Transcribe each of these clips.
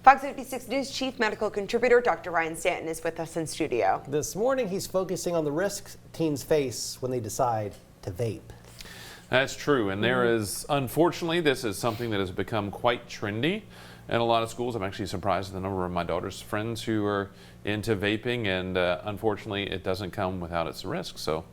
Fox 56 News Chief Medical Contributor Dr. Ryan Stanton is with us in studio. This morning, he's focusing on the risks teens face when they decide to vape. That's true, and there is, unfortunately, this is something that has become quite trendy in a lot of schools. I'm actually surprised at the number of my daughter's friends who are into vaping, and unfortunately, it doesn't come without its risks. So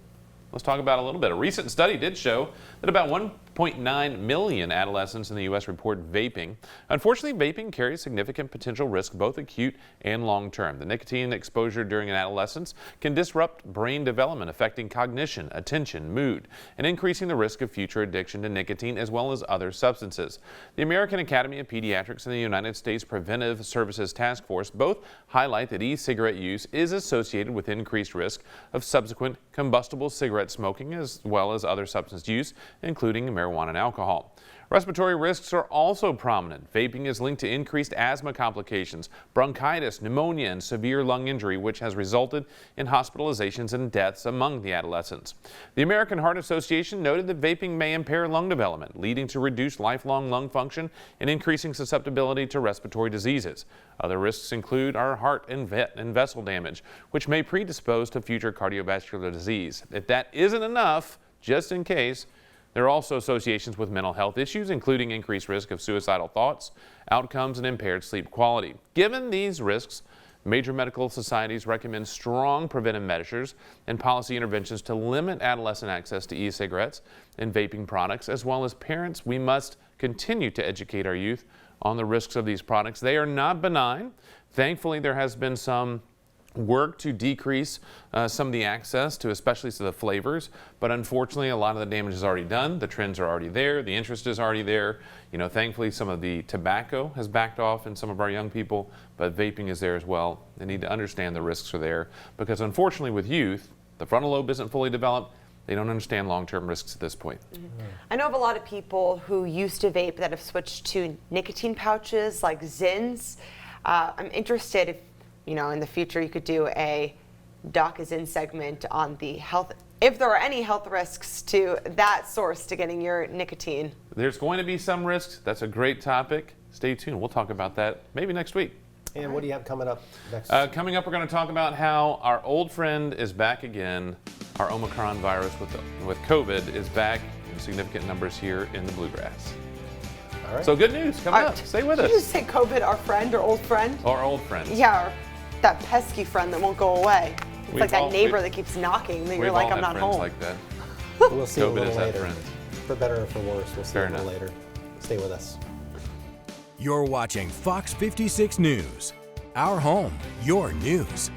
let's talk about it a little bit. A recent study did show that about 1.9 million adolescents in the U.S. report vaping. Unfortunately, vaping carries significant potential risk, both acute and long-term. The nicotine exposure during adolescence can disrupt brain development, affecting cognition, attention, mood, and increasing the risk of future addiction to nicotine as well as other substances. The American Academy of Pediatrics and the United States Preventive Services Task Force both highlight that e-cigarette use is associated with increased risk of subsequent combustible cigarette smoking as well as other substance use, including marijuana and alcohol. Respiratory risks are also prominent. Vaping is linked to increased asthma complications, bronchitis, pneumonia, and severe lung injury, which has resulted in hospitalizations and deaths among the adolescents. The American Heart Association noted that vaping may impair lung development, leading to reduced lifelong lung function and increasing susceptibility to respiratory diseases. Other risks include our heart and vessel damage, which may predispose to future cardiovascular disease. If that isn't enough, just in case, there are also associations with mental health issues, including increased risk of suicidal thoughts, outcomes, and impaired sleep quality. Given these risks, major medical societies recommend strong preventive measures and policy interventions to limit adolescent access to e-cigarettes and vaping products. As well as parents, we must continue to educate our youth on the risks of these products. They are not benign. Thankfully, there has been some work to decrease some of the access to, especially to the flavors, but unfortunately a lot of the damage is already done. The trends are already there, the interest is already there. You know, thankfully some of the tobacco has backed off in some of our young people, but vaping is there as well. They need to understand the risks are there, because unfortunately with youth, the frontal lobe isn't fully developed. They don't understand long-term risks at this point. I know of a lot of people who used to vape that have switched to nicotine pouches like Zins. I'm interested if, you know, in the future you could do a Doc is In segment on the health, if there are any health risks to that source to getting your nicotine. There's going to be some risks. That's a great topic. Stay tuned. We'll talk about that maybe next week. And what do you have coming up next? Coming up, we're going to talk about how our old friend is back again. Our Omicron virus with COVID is back in significant numbers here in the Bluegrass. All right. So good news coming up. Stay with us. Did you just say COVID, our friend or old friend? Our old friends. Yeah, or that pesky friend that won't go away. It's like that neighbor that keeps knocking that you're like, I'm not home. Like that. We'll see a COVID little is that later. friend. For better or for worse, we'll see Fair a little enough. later. Stay with us. You're watching Fox 56 News. Our home, your news.